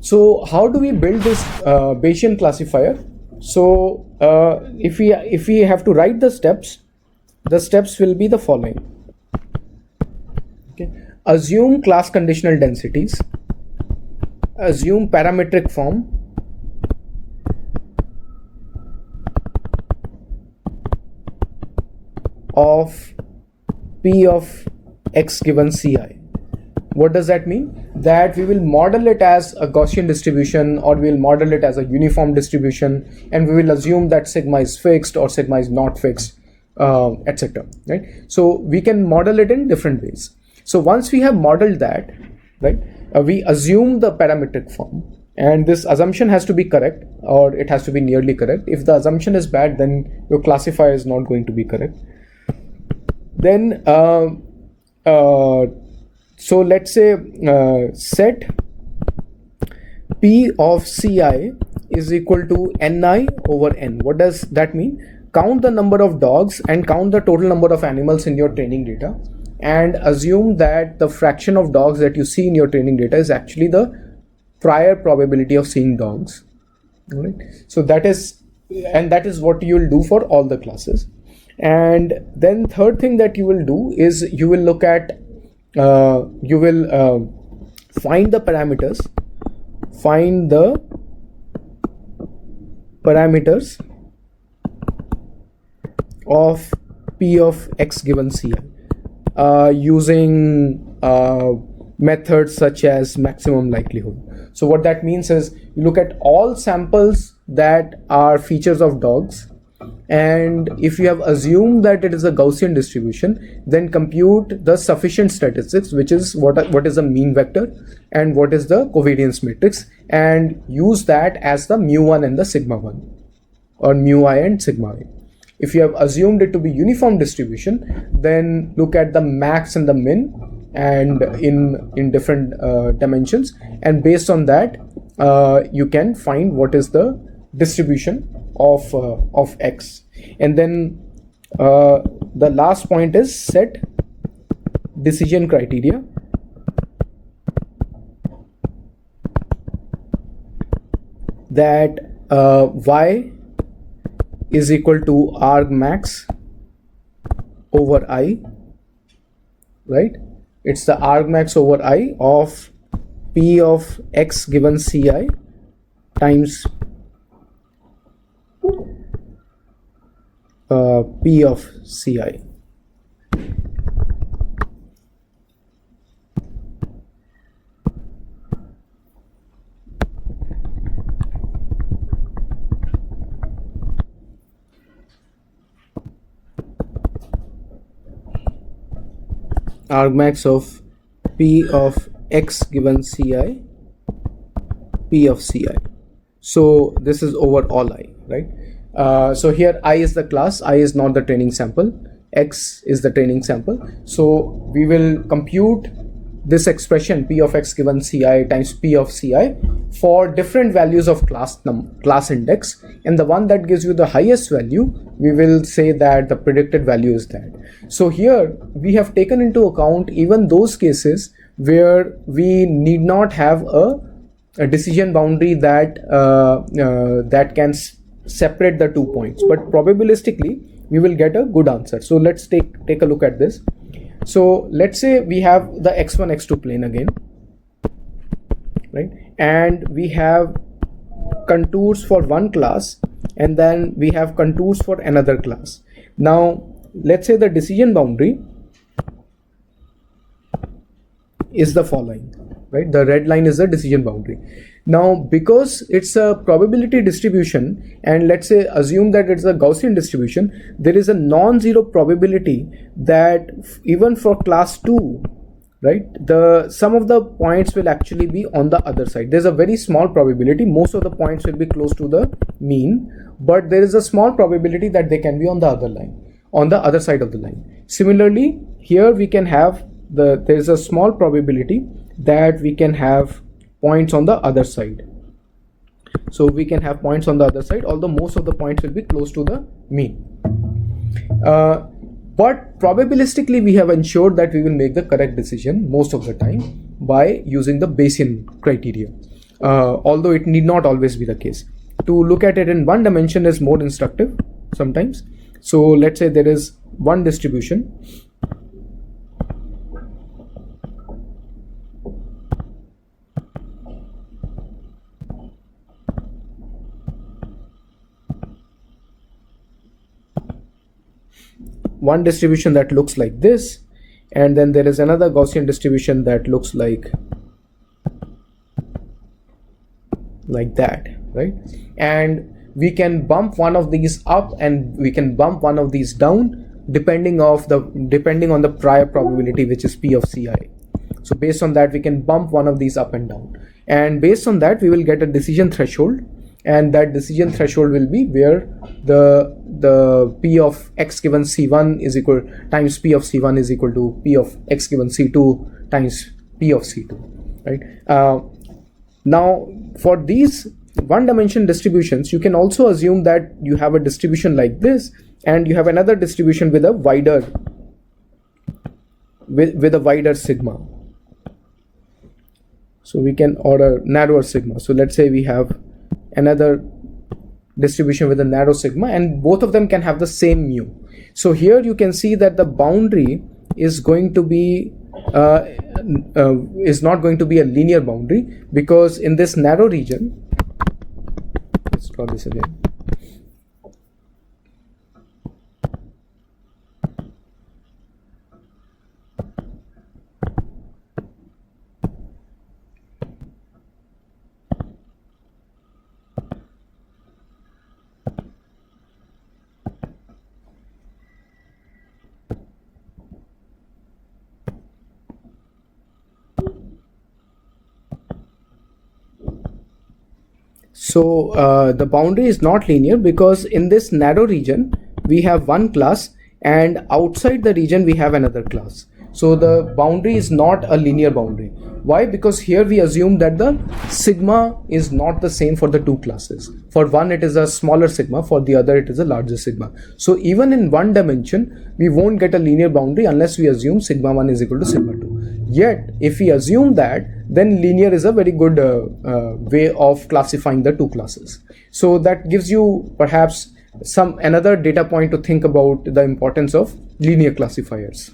So how do we build this Bayesian classifier? So if we have to write the steps will be the following. Okay. Assume class conditional densities, assume parametric form, of P of x given Ci. What does that mean? That we will model it as a Gaussian distribution, or we will model it as a uniform distribution, and we will assume that sigma is fixed or sigma is not fixed, etc. Right? So we can model it in different ways. So once we have modeled that, right, we assume the parametric form, and this assumption has to be correct, or it has to be nearly correct. If the assumption is bad, then your classifier is not going to be correct. Then so let's say set P of Ci is equal to Ni over N. What does that mean? Count the number of dogs and count the total number of animals in your training data, and assume that the fraction of dogs that you see in your training data is actually the prior probability of seeing dogs. Right? So that is what you will do for all the classes. And then third thing that you will do is you will look at you will find the parameters of P of x given Ci using methods such as maximum likelihood. So what that means is you look at all samples that are features of dogs, and if you have assumed that it is a Gaussian distribution, then compute the sufficient statistics, which is what is the mean vector and what is the covariance matrix, and use that as the mu1 and the sigma 1, or mu I and sigma I. If you have assumed it to be uniform distribution, then look at the max and the min, and in different dimensions, and based on that you can find what is the distribution of x. And then the last point is set decision criteria that y is equal to argmax over I, right? It's the argmax over I of P of x given Ci times P of Ci. Argmax of P of x given Ci, P of Ci. So this is over all I, right? So here I is the class, I is not the training sample, x is the training sample. So we will compute this expression P of x given Ci times P of Ci for different values of class index, and the one that gives you the highest value, we will say that the predicted value is that. So here we have taken into account even those cases where we need not have a decision boundary that that can separate the 2 points, but probabilistically we will get a good answer. So let's take a look at this. So let's say we have the x1 x2 plane again, right, and we have contours for one class, and then we have contours for another class. Now let's say the decision boundary is the following, right? The red line is the decision boundary. Now because it's a probability distribution, and let's say assume that it's a Gaussian distribution, there is a non-zero probability that even for class 2, right, the sum of the points will actually be on the other side. There's a very small probability, most of the points will be close to the mean, but there is a small probability that they can be on the other line, on the other side of the line. Similarly here we can have there is a small probability that we can have points on the other side. So we can have points on the other side, although most of the points will be close to the mean. But probabilistically we have ensured that we will make the correct decision most of the time by using the Bayesian criteria. although it need not always be the case. To look at it in one dimension is more instructive sometimes. So let's say there is one distribution. One distribution that looks like this, and then there is another Gaussian distribution that looks like that, right? And we can bump one of these up and we can bump one of these down depending on the prior probability, which is P of Ci. So based on that, we can bump one of these up and down, and based on that we will get a decision threshold, and that decision threshold will be where the P of x given C1 is equal times P of C1 is equal to P of x given C2 times P of C2, right? Now for these one dimension distributions, you can also assume that you have a distribution like this and you have another distribution with a wider sigma. So we can order narrower sigma. So let's say we have another distribution with a narrow sigma, and both of them can have the same mu. So here you can see that the boundary is going to be is not going to be a linear boundary, because in this narrow region, let's draw this again. So the boundary is not linear, because in this narrow region we have one class and outside the region we have another class. So the boundary is not a linear boundary. Why? Because here we assume that the sigma is not the same for the two classes. For one it is a smaller sigma, for the other it is a larger sigma. So even in one dimension we won't get a linear boundary unless we assume sigma 1 is equal to sigma 2. Yet if we assume that, then linear is a very good way of classifying the two classes. So that gives you perhaps another data point to think about the importance of linear classifiers.